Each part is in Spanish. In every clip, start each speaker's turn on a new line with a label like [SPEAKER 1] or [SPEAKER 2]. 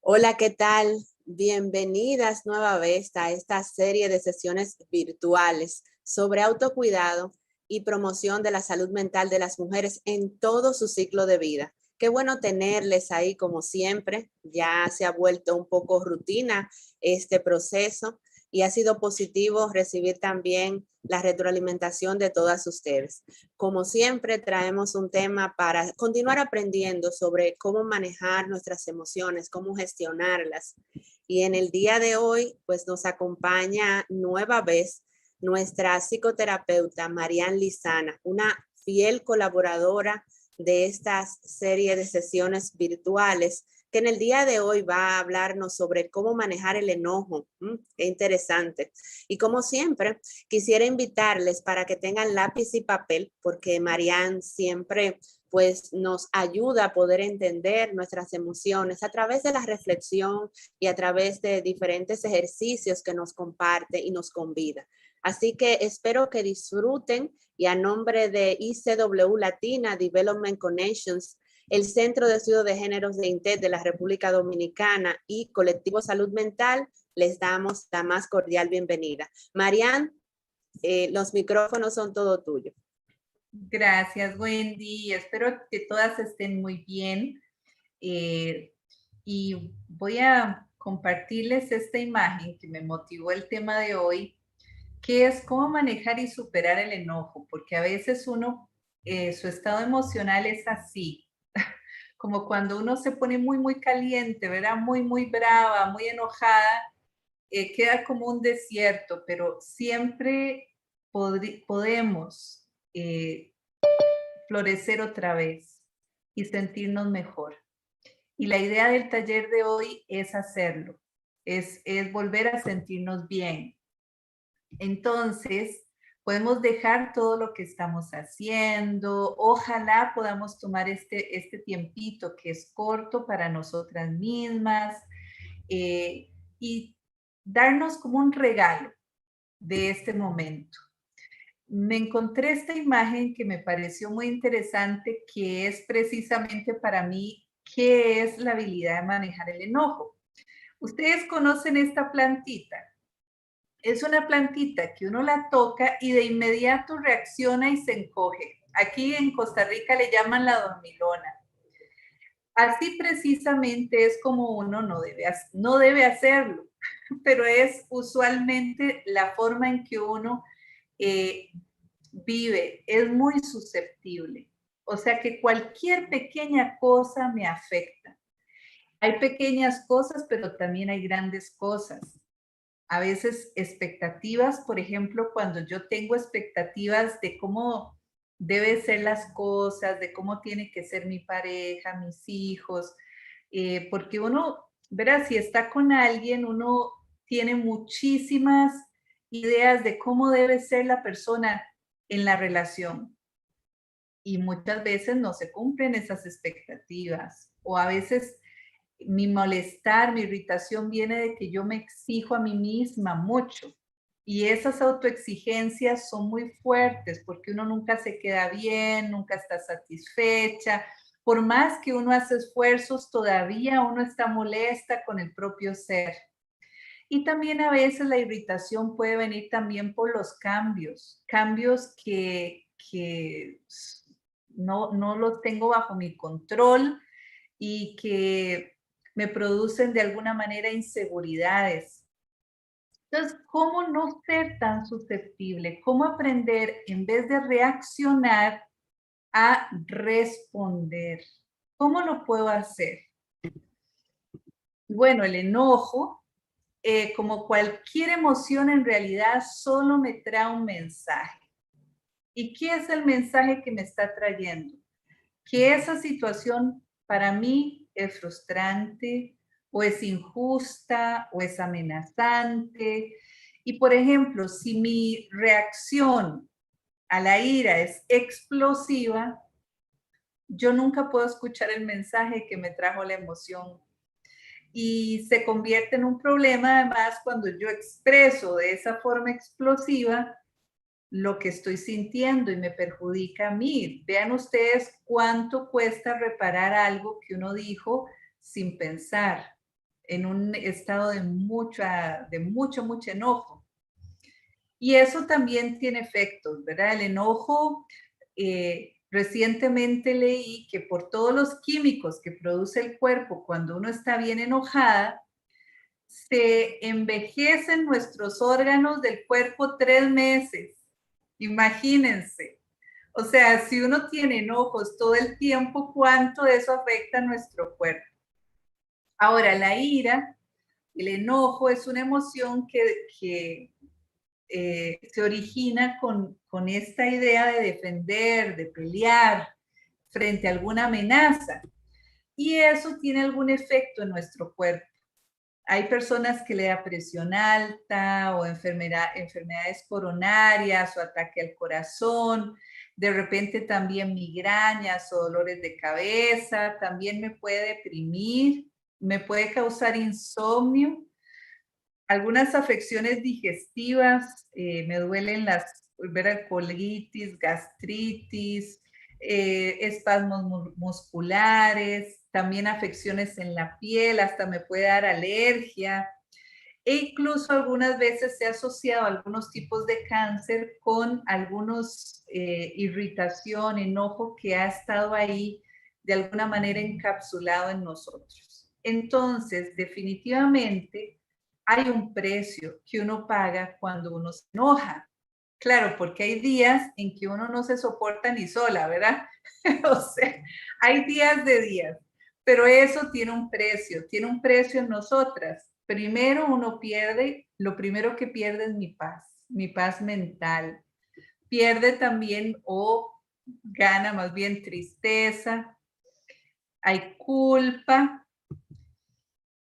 [SPEAKER 1] Hola, ¿qué tal? Bienvenidas nueva vez a esta serie de sesiones virtuales sobre autocuidado y promoción de la salud mental de las mujeres en todo su ciclo de vida. Qué bueno tenerles ahí como siempre. Ya se ha vuelto un poco rutina este proceso y ha sido positivo recibir también la retroalimentación de todas ustedes. Como siempre, traemos un tema para continuar aprendiendo sobre cómo manejar nuestras emociones, cómo gestionarlas. Y en el día de hoy, pues nos acompaña nueva vez nuestra psicoterapeuta Marian Lizana, una fiel colaboradora de esta serie de sesiones virtuales que en el día de hoy va a hablarnos sobre cómo manejar el enojo. Qué interesante. Y como siempre, quisiera invitarles para que tengan lápiz y papel, porque Marianne siempre pues nos ayuda a poder entender nuestras emociones a través de la reflexión y a través de diferentes ejercicios que nos comparte y nos convida. Así que espero que disfruten y a nombre de ICW Latina Development Connections, el Centro de Estudio de Géneros de INTED de la República Dominicana y Colectivo Salud Mental, les damos la más cordial bienvenida. Marianne, los micrófonos son todo tuyos.
[SPEAKER 2] Gracias, Wendy. Espero que todas estén muy bien. Y voy a compartirles esta imagen que me motivó el tema de hoy, que es cómo manejar y superar el enojo, porque a veces su estado emocional es así, como cuando uno se pone muy caliente, ¿verdad? Muy brava, muy enojada, queda como un desierto, pero siempre podemos florecer otra vez y sentirnos mejor. Y la idea del taller de hoy es hacerlo, es volver a sentirnos bien. Entonces, podemos dejar todo lo que estamos haciendo. Ojalá podamos tomar este tiempito que es corto para nosotras mismas y darnos como un regalo de este momento. Me encontré esta imagen que me pareció muy interesante, que es precisamente para mí qué es la habilidad de manejar el enojo. Ustedes conocen esta plantita. Es una plantita que uno la toca y de inmediato reacciona y se encoge. Aquí en Costa Rica le llaman la dormilona. Así precisamente es como uno no debe hacerlo, pero es usualmente la forma en que uno vive, es muy susceptible. O sea que cualquier pequeña cosa me afecta. Hay pequeñas cosas, pero también hay grandes cosas. A veces expectativas, por ejemplo, cuando yo tengo expectativas de cómo deben ser las cosas, de cómo tiene que ser mi pareja, mis hijos, porque uno, verá, si está con alguien, uno tiene muchísimas ideas de cómo debe ser la persona en la relación. Y muchas veces no se cumplen esas expectativas. O a veces mi malestar, mi irritación viene de que yo me exijo a mí misma mucho. Y esas autoexigencias son muy fuertes porque uno nunca se queda bien, nunca está satisfecha. Por más que uno hace esfuerzos, todavía uno está molesta con el propio ser. Y también a veces la irritación puede venir también por los cambios que no los tengo bajo mi control y que me producen de alguna manera inseguridades. Entonces, ¿cómo no ser tan susceptible? ¿Cómo aprender en vez de reaccionar a responder? ¿Cómo lo puedo hacer? Bueno, el enojo, como cualquier emoción, en realidad solo me trae un mensaje. ¿Y qué es el mensaje que me está trayendo? Que esa situación para mí es frustrante o es injusta o es amenazante. Y por ejemplo, si mi reacción a la ira es explosiva, yo nunca puedo escuchar el mensaje que me trajo la emoción. Y se convierte en un problema además cuando yo expreso de esa forma explosiva lo que estoy sintiendo y me perjudica a mí. Vean ustedes cuánto cuesta reparar algo que uno dijo sin pensar. en un estado de mucho enojo. Y eso también tiene efectos, ¿verdad? El enojo, recientemente leí que por todos los químicos que produce el cuerpo cuando uno está bien enojada, se envejecen nuestros órganos del cuerpo 3 meses. Imagínense. O sea, si uno tiene enojos todo el tiempo, ¿cuánto eso afecta a nuestro cuerpo? Ahora, la ira, el enojo es una emoción que se origina con esta idea de defender, de pelear frente a alguna amenaza. Y eso tiene algún efecto en nuestro cuerpo. Hay personas que le da presión alta o enfermedades coronarias o ataque al corazón, de repente también migrañas o dolores de cabeza, también me puede deprimir, me puede causar insomnio, algunas afecciones digestivas, me duelen las colitis, gastritis, espasmos musculares, también afecciones en la piel, hasta me puede dar alergia. E incluso algunas veces se ha asociado algunos tipos de cáncer con algunos irritación, enojo que ha estado ahí de alguna manera encapsulado en nosotros. Entonces, definitivamente hay un precio que uno paga cuando uno se enoja. Claro, porque hay días en que uno no se soporta ni sola, ¿verdad? O sea, hay días de días, pero eso tiene un precio en nosotras. Primero uno pierde, lo primero que pierde es mi paz mental. Pierde también o gana más bien tristeza, hay culpa,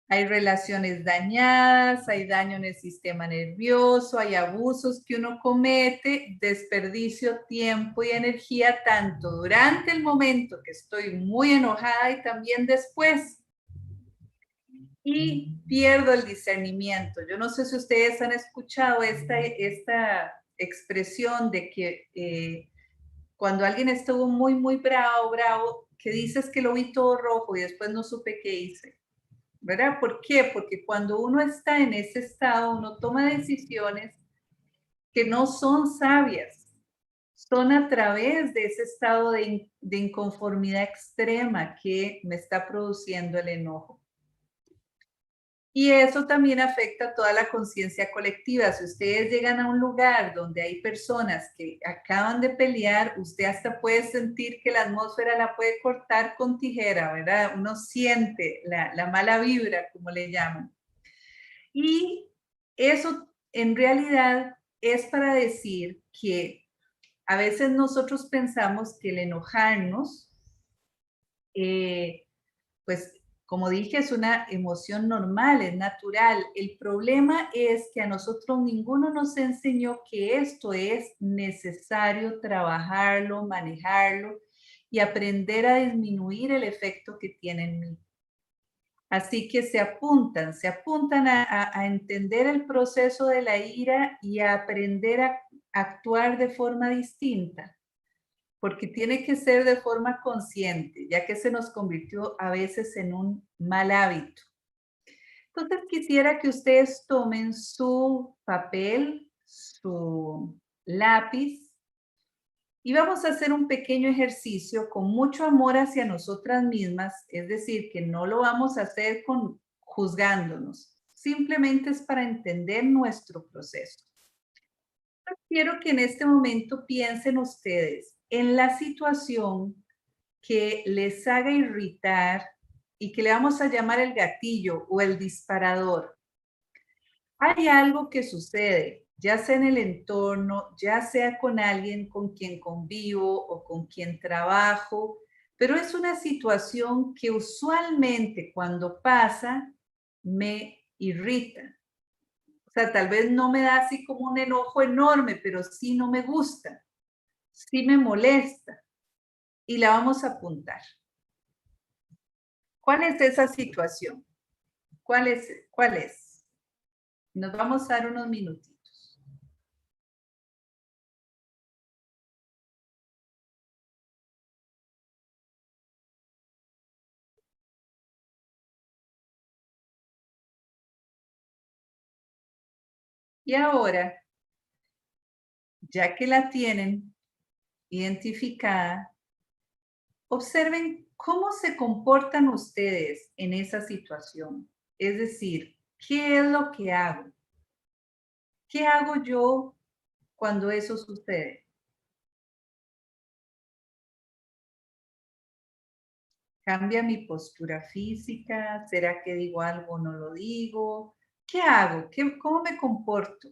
[SPEAKER 2] hay relaciones dañadas, hay daño en el sistema nervioso, hay abusos que uno comete, desperdicio tiempo y energía tanto durante el momento que estoy muy enojada y también después. Y pierdo el discernimiento. Yo no sé si ustedes han escuchado esta expresión de que cuando alguien estuvo muy bravo, que dices que lo vi todo rojo y después no supe qué hice. ¿Verdad? ¿Por qué? Porque cuando uno está en ese estado, uno toma decisiones que no son sabias, son a través de ese estado de inconformidad extrema que me está produciendo el enojo. Y eso también afecta a toda la conciencia colectiva. Si ustedes llegan a un lugar donde hay personas que acaban de pelear, usted hasta puede sentir que la atmósfera la puede cortar con tijera, ¿verdad? Uno siente la mala vibra, como le llaman. Y eso en realidad es para decir que a veces nosotros pensamos que el enojarnos, pues como dije, es una emoción normal, es natural. El problema es que a nosotros ninguno nos enseñó que esto es necesario trabajarlo, manejarlo y aprender a disminuir el efecto que tiene en mí. Así que se apuntan a entender el proceso de la ira y a aprender a actuar de forma distinta, porque tiene que ser de forma consciente, ya que se nos convirtió a veces en un mal hábito. Entonces quisiera que ustedes tomen su papel, su lápiz, y vamos a hacer un pequeño ejercicio con mucho amor hacia nosotras mismas, es decir, que no lo vamos a hacer juzgándonos, simplemente es para entender nuestro proceso. Quiero que en este momento piensen ustedes en la situación que les haga irritar y que le vamos a llamar el gatillo o el disparador. Hay algo que sucede, ya sea en el entorno, ya sea con alguien con quien convivo o con quien trabajo, pero es una situación que usualmente cuando pasa me irrita. O sea, tal vez no me da así como un enojo enorme, pero sí no me gusta, sí me molesta y la vamos a apuntar. ¿Cuál es esa situación? ¿Cuál es? ¿Cuál es? Nos vamos a dar unos minutitos. Y ahora, ya que la tienen identificada, observen cómo se comportan ustedes en esa situación. Es decir, ¿qué es lo que hago? ¿Qué hago yo cuando eso sucede? ¿Cambia mi postura física? ¿Será que digo algo o no lo digo? ¿Qué hago? ¿Cómo me comporto?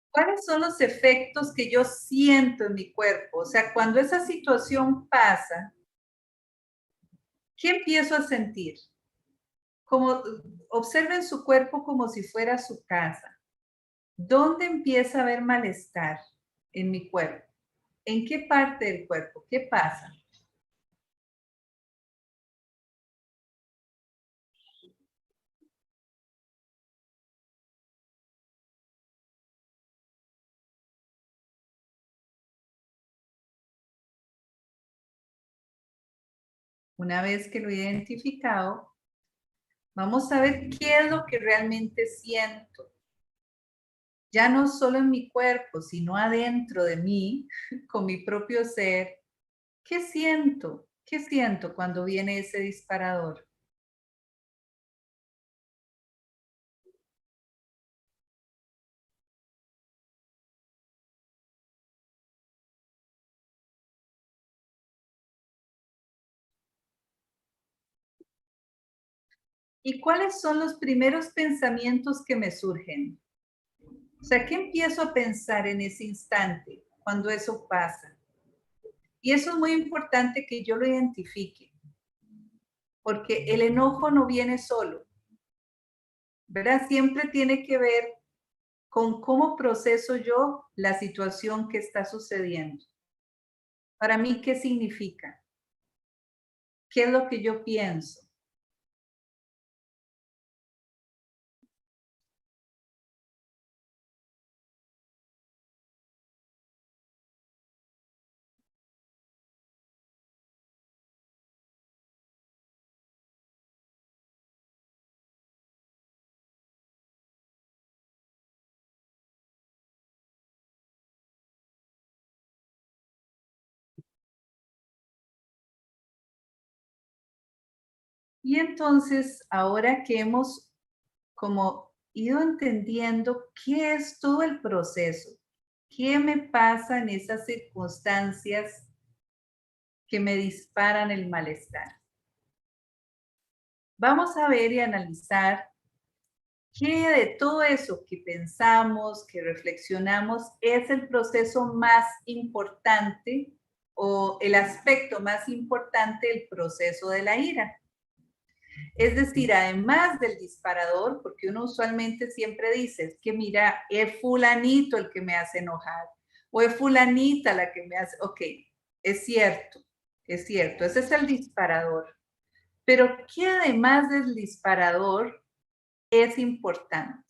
[SPEAKER 2] ¿Cuáles son los efectos que yo siento en mi cuerpo? O sea, cuando esa situación pasa, ¿qué empiezo a sentir? Como observen su cuerpo como si fuera su casa. ¿Dónde empieza a haber malestar en mi cuerpo? ¿En qué parte del cuerpo? ¿Qué pasa? Una vez que lo he identificado, vamos a ver qué es lo que realmente siento. Ya no solo en mi cuerpo, sino adentro de mí, con mi propio ser. ¿Qué siento? ¿Qué siento cuando viene ese disparador? ¿Y cuáles son los primeros pensamientos que me surgen? O sea, ¿qué empiezo a pensar en ese instante cuando eso pasa? Y eso es muy importante que yo lo identifique, porque el enojo no viene solo, ¿verdad? Siempre tiene que ver con cómo proceso yo la situación que está sucediendo. Para mí, ¿qué significa? ¿Qué es lo que yo pienso? Y entonces, ahora que hemos como ido entendiendo qué es todo el proceso, qué me pasa en esas circunstancias que me disparan el malestar. Vamos a ver y analizar qué de todo eso que pensamos, que reflexionamos, es el proceso más importante o el aspecto más importante del proceso de la ira. Es decir, además del disparador, porque uno usualmente siempre dice, es que mira, es fulanito el que me hace enojar, o es fulanita la que me hace, ok, es cierto, ese es el disparador. Pero ¿qué además del disparador es importante?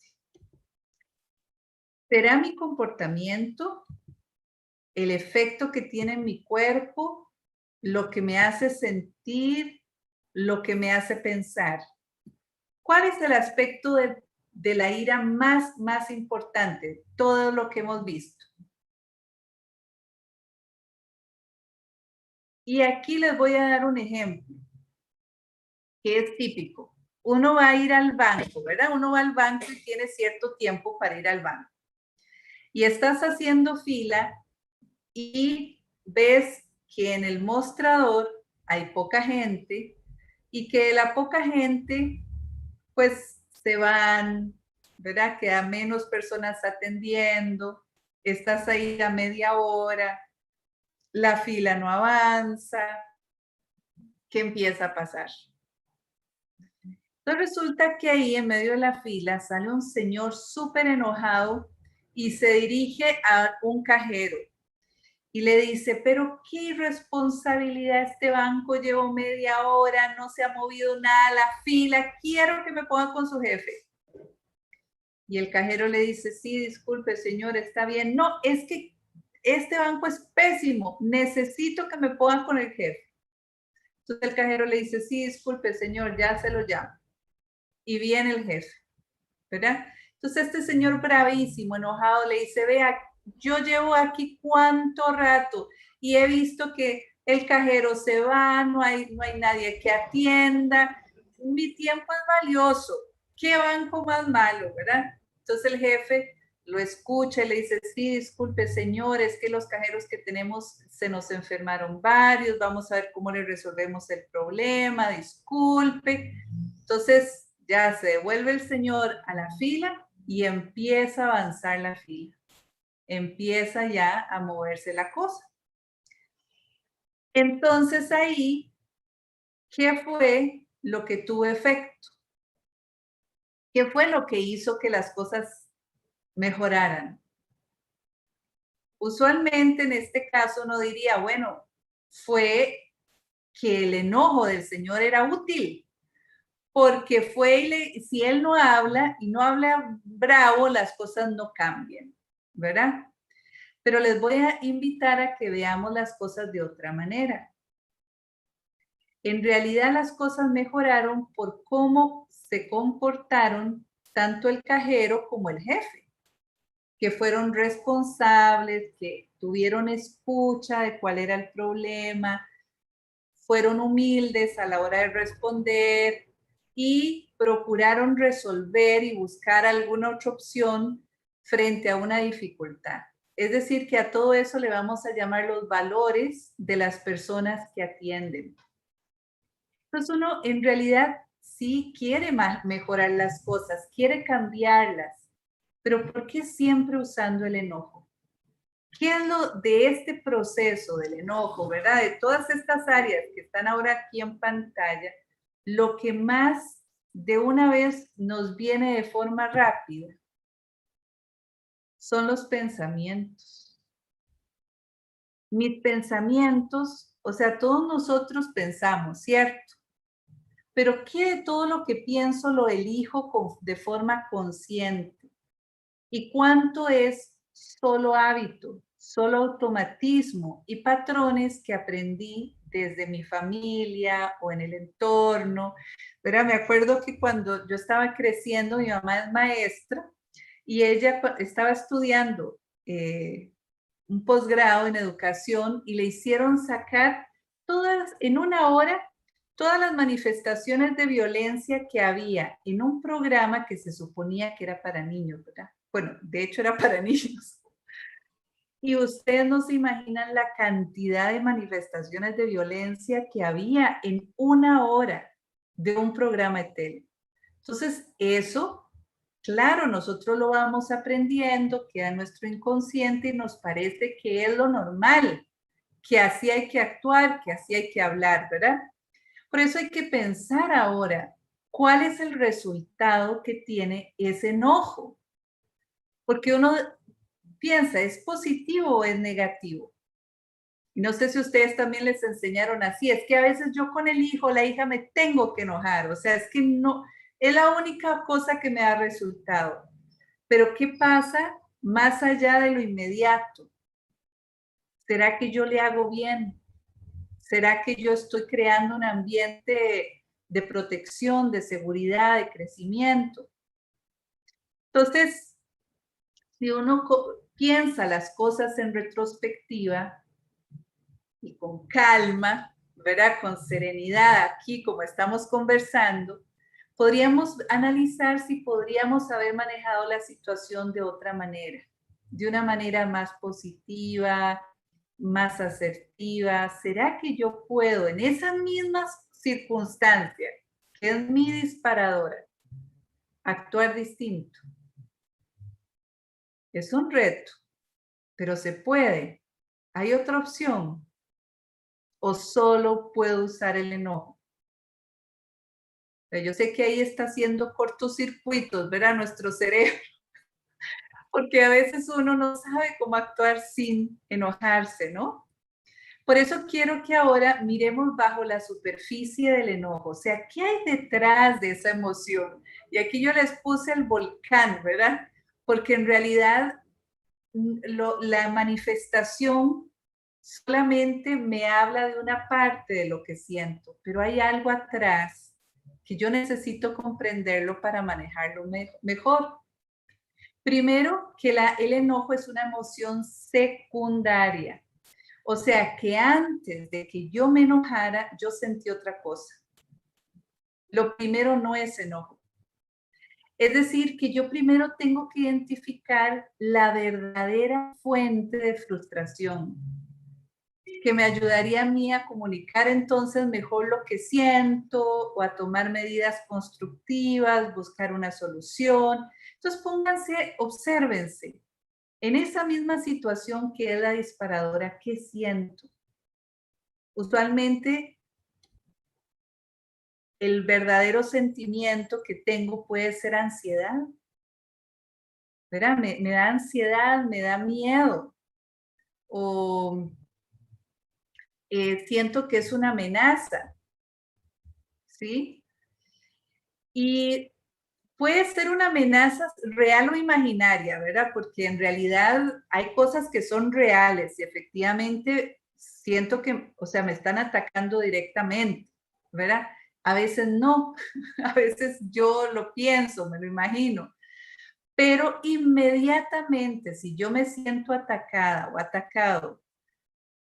[SPEAKER 2] ¿Será mi comportamiento, el efecto que tiene en mi cuerpo, lo que me hace sentir, lo que me hace pensar? ¿Cuál es el aspecto de la ira más importante? Todo lo que hemos visto. Y aquí les voy a dar un ejemplo que es típico. Uno va a ir al banco, ¿verdad? Uno va al banco y tiene cierto tiempo para ir al banco. Y estás haciendo fila y ves que en el mostrador hay poca gente y que la poca gente pues se van, ¿verdad? Queda menos personas atendiendo, estás ahí a media hora, la fila no avanza, ¿qué empieza a pasar? Entonces resulta que ahí en medio de la fila sale un señor súper enojado y se dirige a un cajero y le dice, pero qué irresponsabilidad este banco, llevo media hora, no se ha movido nada, la fila, quiero que me ponga con su jefe. Y el cajero le dice, sí, disculpe señor, está bien. No, es que este banco es pésimo, necesito que me pongan con el jefe. Entonces el cajero le dice, sí, disculpe señor, ya se lo llamo. Y viene el jefe, ¿verdad? Entonces este señor bravísimo, enojado, le dice, vea, yo llevo aquí cuánto rato y he visto que el cajero se va, no hay nadie que atienda, mi tiempo es valioso, ¿qué banco más malo, verdad? Entonces el jefe lo escucha y le dice, sí, disculpe señor, es que los cajeros que tenemos se nos enfermaron varios, vamos a ver cómo le resolvemos el problema, disculpe. Entonces ya se devuelve el señor a la fila y empieza a avanzar la fila. Empieza ya a moverse la cosa. Entonces ahí, ¿qué fue lo que tuvo efecto? ¿Qué fue lo que hizo que las cosas mejoraran? Usualmente en este caso uno diría, bueno, fue que el enojo del señor era útil, porque si él no habla y no habla bravo, las cosas no cambian, ¿verdad? Pero les voy a invitar a que veamos las cosas de otra manera. En realidad las cosas mejoraron por cómo se comportaron tanto el cajero como el jefe, que fueron responsables, que tuvieron escucha de cuál era el problema, fueron humildes a la hora de responder y procuraron resolver y buscar alguna otra opción frente a una dificultad. Es decir, que a todo eso le vamos a llamar los valores de las personas que atienden. Entonces uno en realidad sí quiere mejorar las cosas, quiere cambiarlas, pero ¿por qué siempre usando el enojo? ¿Qué es lo de este proceso del enojo, verdad? De todas estas áreas que están ahora aquí en pantalla, lo que más de una vez nos viene de forma rápida son los pensamientos. Mis pensamientos, o sea, todos nosotros pensamos, ¿cierto? Pero ¿qué de todo lo que pienso lo elijo de forma consciente? ¿Y cuánto es solo hábito, solo automatismo y patrones que aprendí desde mi familia o en el entorno? Pero me acuerdo que cuando yo estaba creciendo, mi mamá es maestra y ella estaba estudiando un posgrado en educación y le hicieron sacar todas, en una hora, todas las manifestaciones de violencia que había en un programa que se suponía que era para niños, ¿verdad? Bueno, de hecho era para niños. Y ustedes no se imaginan la cantidad de manifestaciones de violencia que había en una hora de un programa de tele. Entonces, eso, claro, nosotros lo vamos aprendiendo, queda en nuestro inconsciente y nos parece que es lo normal, que así hay que actuar, que así hay que hablar, ¿verdad? Por eso hay que pensar ahora, ¿cuál es el resultado que tiene ese enojo? Porque uno piensa, ¿es positivo o es negativo? Y no sé si ustedes también les enseñaron así, es que a veces yo con el hijo, la hija me tengo que enojar, o sea, es que no, es la única cosa que me da resultado. Pero ¿qué pasa más allá de lo inmediato? ¿Será que yo le hago bien? ¿Será que yo estoy creando un ambiente de protección, de seguridad, de crecimiento? Entonces, si uno piensa las cosas en retrospectiva y con calma, ¿verdad? Con serenidad aquí, como estamos conversando, podríamos analizar si podríamos haber manejado la situación de otra manera, de una manera más positiva, más asertiva. ¿Será que yo puedo en esas mismas circunstancias, que es mi disparadora, actuar distinto? Es un reto, pero se puede. ¿Hay otra opción? ¿O solo puedo usar el enojo? Yo sé que ahí está haciendo cortocircuitos, ¿verdad? Nuestro cerebro, porque a veces uno no sabe cómo actuar sin enojarse, ¿no? Por eso quiero que ahora miremos bajo la superficie del enojo, o sea, ¿qué hay detrás de esa emoción? Y aquí yo les puse el volcán, ¿verdad? Porque en realidad la manifestación solamente me habla de una parte de lo que siento, pero hay algo atrás que yo necesito comprenderlo para manejarlo mejor. Primero, que el enojo es una emoción secundaria. O sea, que antes de que yo me enojara, yo sentí otra cosa. Lo primero no es enojo. Es decir, que yo primero tengo que identificar la verdadera fuente de frustración, que me ayudaría a mí a comunicar entonces mejor lo que siento o a tomar medidas constructivas, buscar una solución. Entonces pónganse, obsérvense. En esa misma situación que es la disparadora, ¿qué siento? Usualmente el verdadero sentimiento que tengo puede ser ansiedad. ¿Verdad? Me da ansiedad, me da miedo. O siento que es una amenaza. ¿Sí? Y puede ser una amenaza real o imaginaria, ¿verdad? Porque en realidad hay cosas que son reales y efectivamente siento que, o sea, me están atacando directamente, ¿verdad? A veces no, a veces yo lo pienso, me lo imagino, pero inmediatamente si yo me siento atacada o atacado,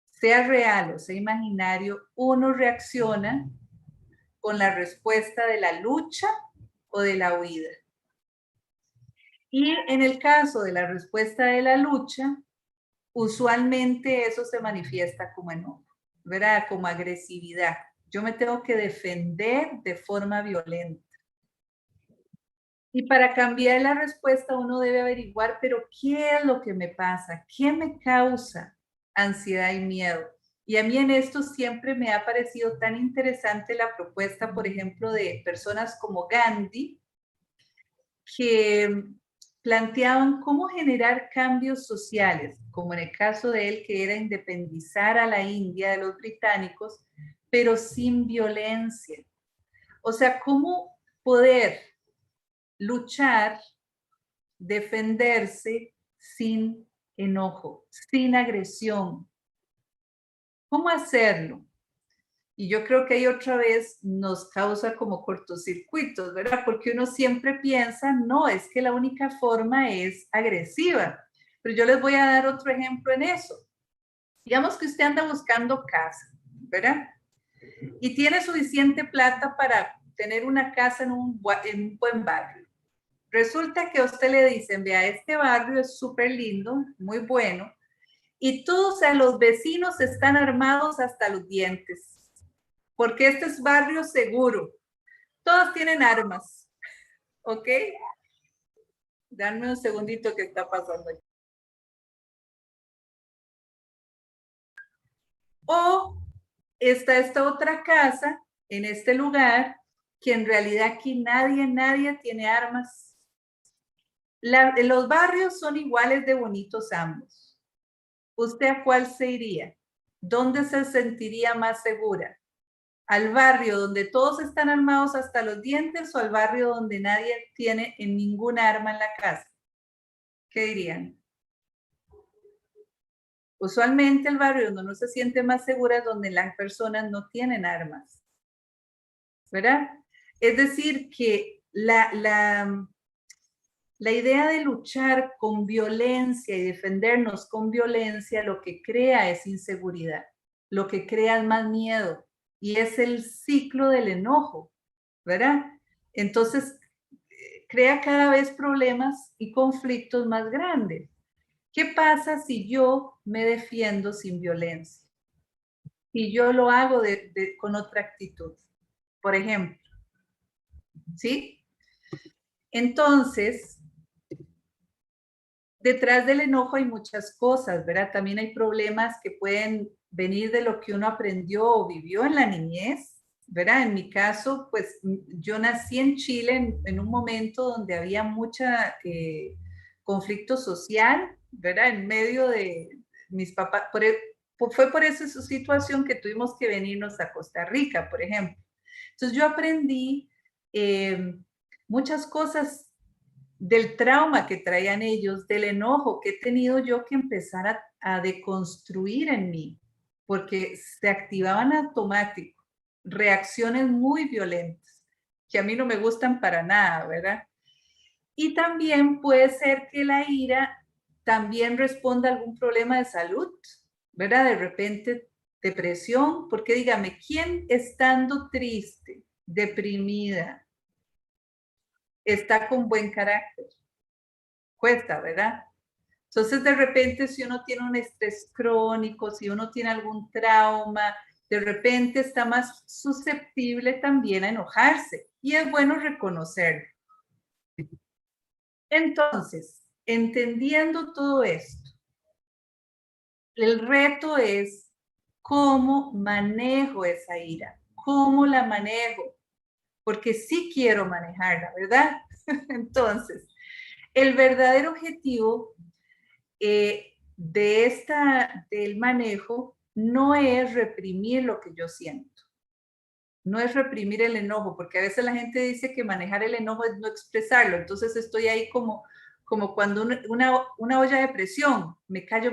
[SPEAKER 2] sea real o sea imaginario, uno reacciona con la respuesta de la lucha o de la huida. Y en el caso de la respuesta de la lucha, usualmente eso se manifiesta como enojo, ¿verdad? Como agresividad. Yo me tengo que defender de forma violenta. Y para cambiar la respuesta uno debe averiguar, pero ¿qué es lo que me pasa? ¿Qué me causa ansiedad y miedo? Y a mí en esto siempre me ha parecido tan interesante la propuesta, por ejemplo, de personas como Gandhi, que planteaban cómo generar cambios sociales, como en el caso de él, que era independizar a la India de los británicos, pero sin violencia. O sea, cómo poder luchar, defenderse sin enojo, sin agresión. ¿Cómo hacerlo? Y yo creo que ahí otra vez nos causa como cortocircuitos, ¿verdad? Porque uno siempre piensa, no, es que la única forma es agresiva. Pero yo les voy a dar otro ejemplo en eso. Digamos que usted anda buscando casa, ¿verdad? Y tiene suficiente plata para tener una casa en un buen barrio. Resulta que a usted le dicen, vea, este barrio es súper lindo, muy bueno, y todos, o sea, los vecinos están armados hasta los dientes, porque este es barrio seguro. Todos tienen armas, ¿ok? Dame un segundito que está pasando aquí. O está esta otra casa en este lugar que en realidad aquí nadie tiene armas. Los barrios son iguales de bonitos ambos. ¿Usted a cuál se iría? ¿Dónde se sentiría más segura? ¿Al barrio donde todos están armados hasta los dientes o al barrio donde nadie tiene ningún arma en la casa? ¿Qué dirían? Usualmente el barrio donde uno se siente más segura es donde las personas no tienen armas, ¿verdad? Es decir, que la idea de luchar con violencia y defendernos con violencia lo que crea es inseguridad, lo que crea es más miedo y es el ciclo del enojo, ¿verdad? Entonces, crea cada vez problemas y conflictos más grandes. ¿Qué pasa si yo me defiendo sin violencia? Y yo lo hago con otra actitud, por ejemplo, ¿sí? Entonces, detrás del enojo hay muchas cosas, ¿verdad? También hay problemas que pueden venir de lo que uno aprendió o vivió en la niñez, ¿verdad? En mi caso, pues yo nací en Chile en un momento donde había mucha conflicto social, ¿verdad? En medio de mis papás, fue por esa situación que tuvimos que venirnos a Costa Rica, por ejemplo. Entonces yo aprendí muchas cosas del trauma que traían ellos, del enojo que he tenido yo que empezar a deconstruir en mí, porque se activaban automático, reacciones muy violentas, que a mí no me gustan para nada, ¿verdad? Y también puede ser que la ira también responda a algún problema de salud, ¿verdad? De repente depresión, porque dígame, ¿quién estando triste, deprimida, está con buen carácter? Cuesta, ¿verdad? Entonces, de repente, si uno tiene un estrés crónico, si uno tiene algún trauma, de repente está más susceptible también a enojarse. Y es bueno reconocerlo. Entonces, entendiendo todo esto, el reto es cómo manejo esa ira, cómo la manejo, porque sí quiero manejarla, ¿verdad? Entonces, el verdadero objetivo del manejo no es reprimir lo que yo siento, no es reprimir el enojo, porque a veces la gente dice que manejar el enojo es no expresarlo, entonces estoy ahí como cuando una olla de presión, me callo,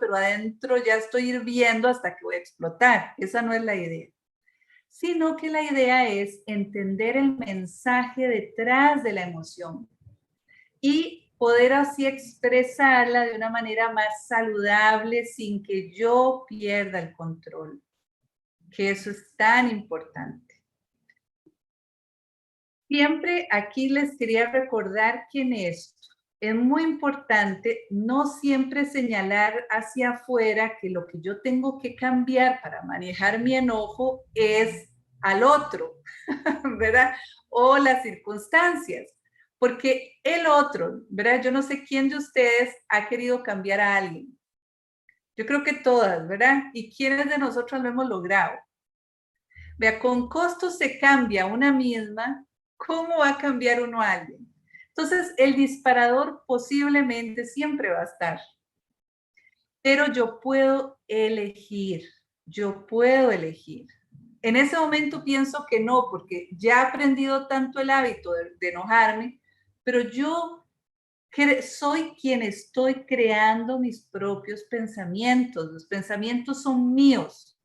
[SPEAKER 2] pero adentro ya estoy hirviendo hasta que voy a explotar. Esa no es la idea, sino que la idea es entender el mensaje detrás de la emoción y poder así expresarla de una manera más saludable sin que yo pierda el control, que eso es tan importante. Siempre aquí les quería recordar que en esto es muy importante no siempre señalar hacia afuera que lo que yo tengo que cambiar para manejar mi enojo es al otro, ¿verdad? O las circunstancias. Porque el otro, ¿verdad? Yo no sé quién de ustedes ha querido cambiar a alguien. Yo creo que todas, ¿verdad? ¿Y quiénes de nosotros lo hemos logrado? Vea, con costos se cambia una misma, ¿cómo va a cambiar uno a alguien? Entonces, el disparador posiblemente siempre va a estar. Pero yo puedo elegir, yo puedo elegir. En ese momento pienso que no, porque ya he aprendido tanto el hábito de enojarme, pero yo soy quien estoy creando mis propios pensamientos. Los pensamientos son míos.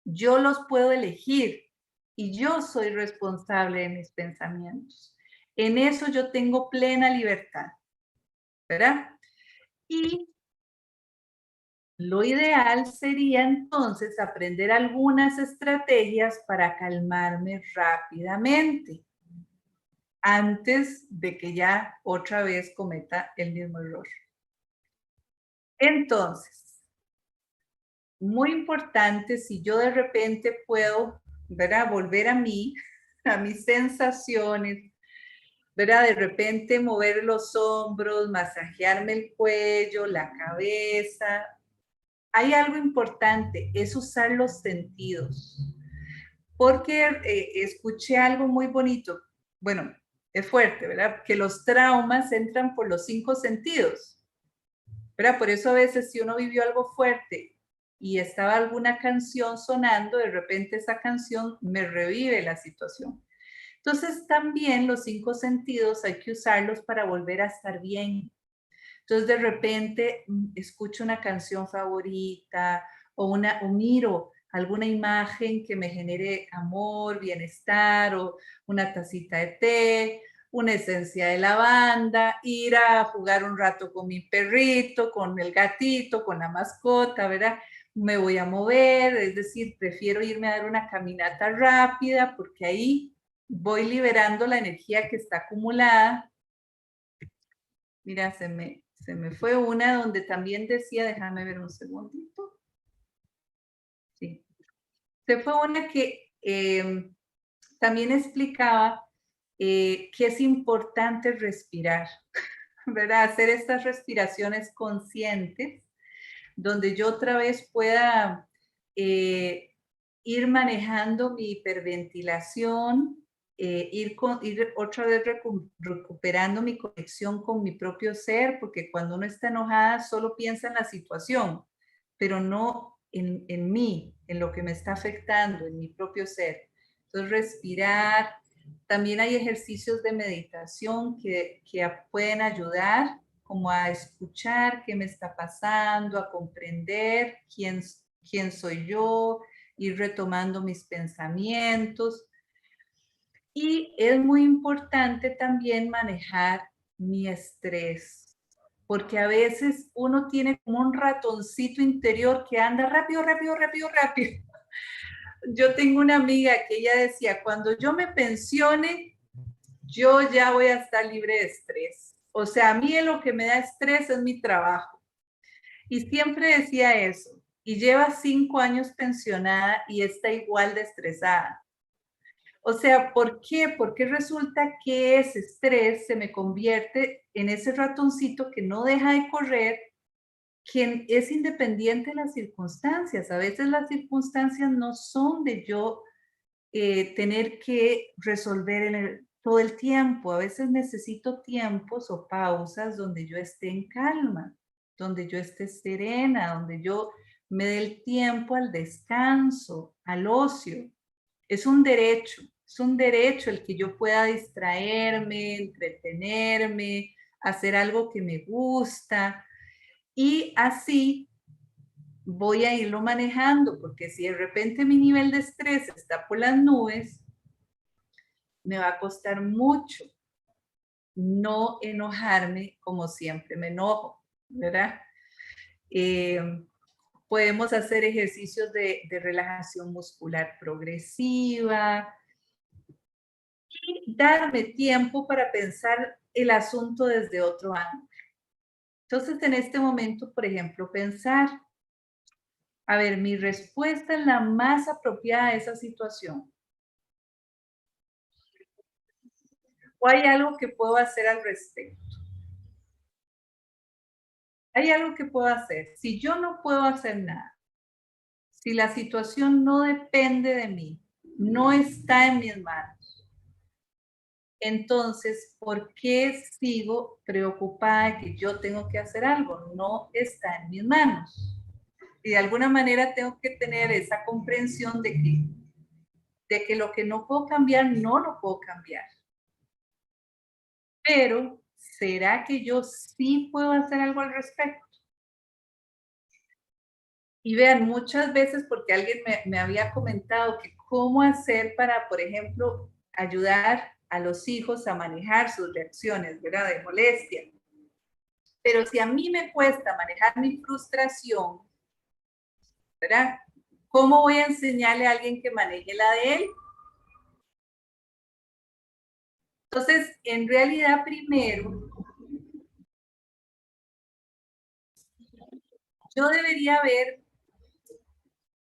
[SPEAKER 2] Yo los puedo elegir y yo soy responsable de mis pensamientos. En eso yo tengo plena libertad, ¿verdad? Y lo ideal sería entonces aprender algunas estrategias para calmarme rápidamente antes de que ya otra vez cometa el mismo error. Entonces, muy importante, si yo de repente puedo, ¿verdad? Volver a mí, a mis sensaciones, ¿verdad? De repente mover los hombros, masajearme el cuello, la cabeza. Hay algo importante, es usar los sentidos. Porque escuché algo muy bonito. Bueno, es fuerte, ¿verdad? Que los traumas entran por los 5 sentidos, ¿verdad? Por eso a veces si uno vivió algo fuerte y estaba alguna canción sonando, de repente esa canción me revive la situación. Entonces también los 5 sentidos hay que usarlos para volver a estar bien. Entonces de repente escucho una canción favorita o miro alguna imagen que me genere amor, bienestar, o una tacita de té, una esencia de lavanda, ir a jugar un rato con mi perrito, con el gatito, con la mascota, ¿verdad? Me voy a mover, es decir, prefiero irme a dar una caminata rápida porque ahí voy liberando la energía que está acumulada. Mira, se me fue una donde también decía, déjame ver un segundito. Sí. Se fue una que también explicaba que es importante respirar, ¿verdad? Hacer estas respiraciones conscientes, donde yo otra vez pueda ir manejando mi hiperventilación, ir otra vez recuperando mi conexión con mi propio ser, porque cuando uno está enojada solo piensa en la situación, pero no en mí, en lo que me está afectando, en mi propio ser. Entonces, respirar, También hay ejercicios de meditación que pueden ayudar como a escuchar qué me está pasando, a comprender quién soy yo, ir retomando mis pensamientos. Y es muy importante también manejar mi estrés, porque a veces uno tiene como un ratoncito interior que anda rápido, rápido, rápido, rápido. Yo tengo una amiga que ella decía, cuando yo me pensione, yo ya voy a estar libre de estrés. O sea, a mí lo que me da estrés es mi trabajo. Y siempre decía eso. Y lleva 5 años pensionada y está igual de estresada. O sea, ¿por qué? Porque resulta que ese estrés se me convierte en ese ratoncito que no deja de correr, que es independiente de las circunstancias. A veces las circunstancias no son de yo tener que resolver todo el tiempo. A veces necesito tiempos o pausas donde yo esté en calma, donde yo esté serena, donde yo me dé el tiempo al descanso, al ocio. Es un derecho el que yo pueda distraerme, entretenerme, hacer algo que me gusta y así voy a irlo manejando, porque si de repente mi nivel de estrés está por las nubes, me va a costar mucho no enojarme como siempre me enojo, ¿verdad? Podemos hacer ejercicios de relajación muscular progresiva y darme tiempo para pensar el asunto desde otro ángulo. Entonces, en este momento, por ejemplo, pensar, a ver, mi respuesta es la más apropiada a esa situación. ¿O hay algo que puedo hacer al respecto? Hay algo que puedo hacer. Si yo no puedo hacer nada, si la situación no depende de mí, no está en mis manos, entonces, ¿por qué sigo preocupada de que yo tengo que hacer algo? No está en mis manos. Y de alguna manera tengo que tener esa comprensión de que lo que no puedo cambiar, no lo puedo cambiar. Pero, ¿será que yo sí puedo hacer algo al respecto? Y vean, muchas veces, porque alguien me había comentado que cómo hacer para, por ejemplo, ayudar a los hijos a manejar sus reacciones, ¿verdad? De molestia. Pero si a mí me cuesta manejar mi frustración, ¿verdad? ¿Cómo voy a enseñarle a alguien que maneje la de él? Entonces, en realidad, primero, yo debería ver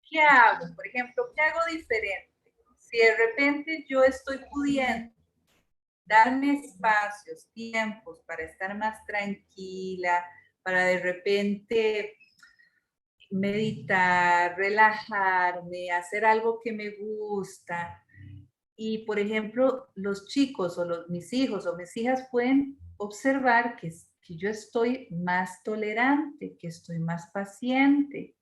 [SPEAKER 2] qué hago. Por ejemplo, ¿qué hago diferente? Si de repente yo estoy pudiendo darme espacios, tiempos para estar más tranquila, para de repente meditar, relajarme, hacer algo que me gusta. Y, por ejemplo, los chicos o mis hijos o mis hijas pueden observar que yo estoy más tolerante, que estoy más paciente,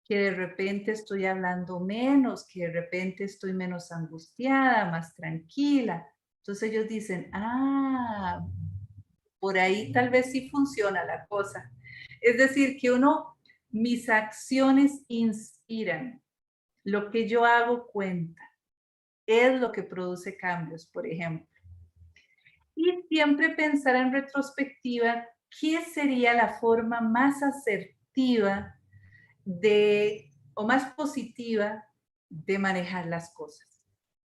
[SPEAKER 2] que de repente estoy hablando menos, que de repente estoy menos angustiada, más tranquila. Entonces ellos dicen, ah, por ahí tal vez sí funciona la cosa. Es decir, que mis acciones inspiran, lo que yo hago cuenta, es lo que produce cambios, por ejemplo. Y siempre pensar en retrospectiva, ¿qué sería la forma más asertiva o más positiva de manejar las cosas?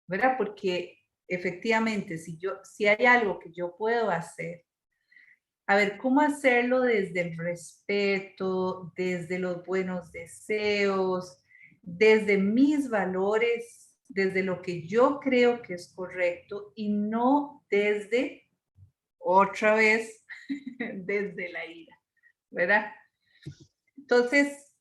[SPEAKER 2] ¿Verdad? Porque efectivamente, si hay algo que yo puedo hacer, a ver, ¿cómo hacerlo desde el respeto, desde los buenos deseos, desde mis valores, desde lo que yo creo que es correcto y no desde, otra vez, desde la ira, ¿verdad? Entonces,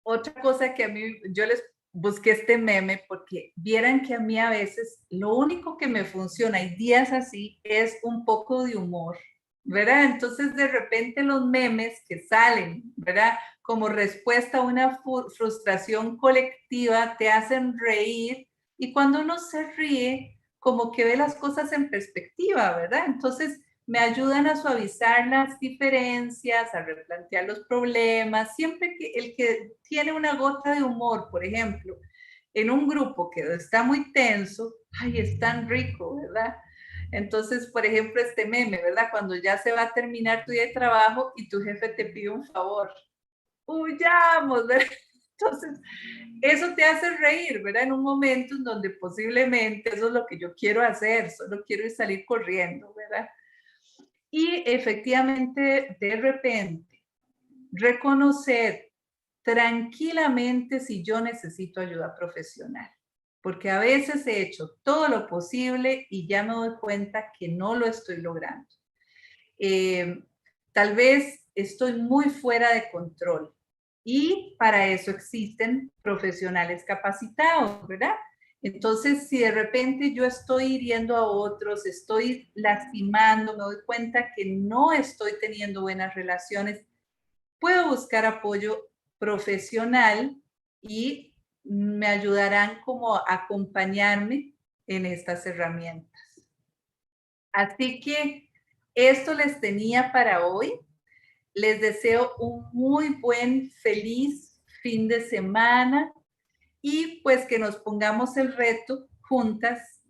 [SPEAKER 2] otra cosa que a mí, yo les busqué este meme porque vieran que a mí a veces lo único que me funciona, hay días así, es un poco de humor. ¿verdad? Entonces de repente los memes que salen, ¿verdad? Como respuesta a una frustración colectiva te hacen reír, y cuando uno se ríe, como que ve las cosas en perspectiva, ¿verdad? Entonces me ayudan a suavizar las diferencias, a replantear los problemas. Siempre que el que tiene una gota de humor, por ejemplo, en un grupo que está muy tenso, ay, es tan rico, ¿verdad? Entonces, por ejemplo, este meme, ¿verdad? Cuando ya se va a terminar tu día de trabajo y tu jefe te pide un favor, huyamos, ¿verdad? Entonces, eso te hace reír, ¿verdad? En un momento en donde posiblemente eso es lo que yo quiero hacer, solo quiero salir corriendo, ¿verdad? Y efectivamente, de repente, reconocer tranquilamente si yo necesito ayuda profesional, porque a veces he hecho todo lo posible y ya me doy cuenta que no lo estoy logrando. Tal vez estoy muy fuera de control, y para eso existen profesionales capacitados, ¿verdad? Entonces, si de repente yo estoy hiriendo a otros, estoy lastimando, me doy cuenta que no estoy teniendo buenas relaciones, puedo buscar apoyo profesional y me ayudarán como a acompañarme en estas herramientas. Así que esto les tenía para hoy. Les deseo un muy buen, feliz fin de semana, y pues que nos pongamos el reto juntas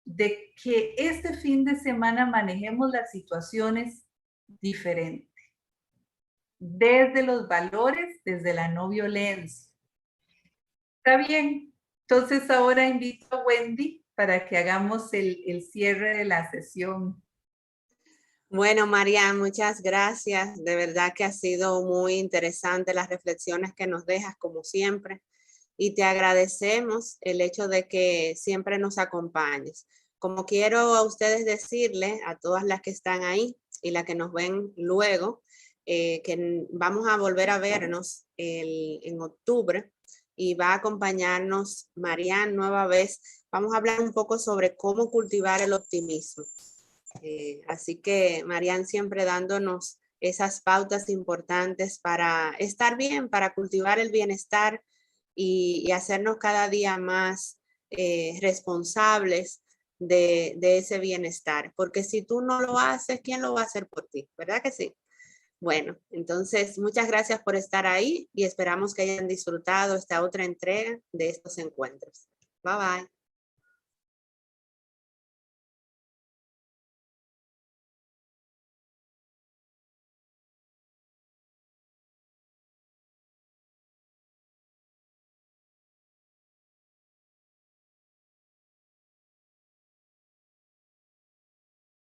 [SPEAKER 2] de que este fin de semana manejemos las situaciones diferentes, desde los valores, desde la no violencia. ¿Está bien? Entonces ahora invito a Wendy para que hagamos el cierre de la sesión.
[SPEAKER 1] Bueno, María, muchas gracias. De verdad que ha sido muy interesante las reflexiones que nos dejas, como siempre. Y te agradecemos el hecho de que siempre nos acompañes. Como quiero a ustedes decirle, a todas las que están ahí y las que nos ven luego, que vamos a volver a vernos en octubre, y va a acompañarnos Marian nueva vez. Vamos a hablar un poco sobre cómo cultivar el optimismo. Así que Marian siempre dándonos esas pautas importantes para estar bien, para cultivar el bienestar y hacernos cada día más responsables de ese bienestar. Porque si tú no lo haces, ¿quién lo va a hacer por ti? ¿Verdad que sí? Bueno, entonces muchas gracias por estar ahí y esperamos que hayan disfrutado esta otra entrega de estos encuentros. Bye bye.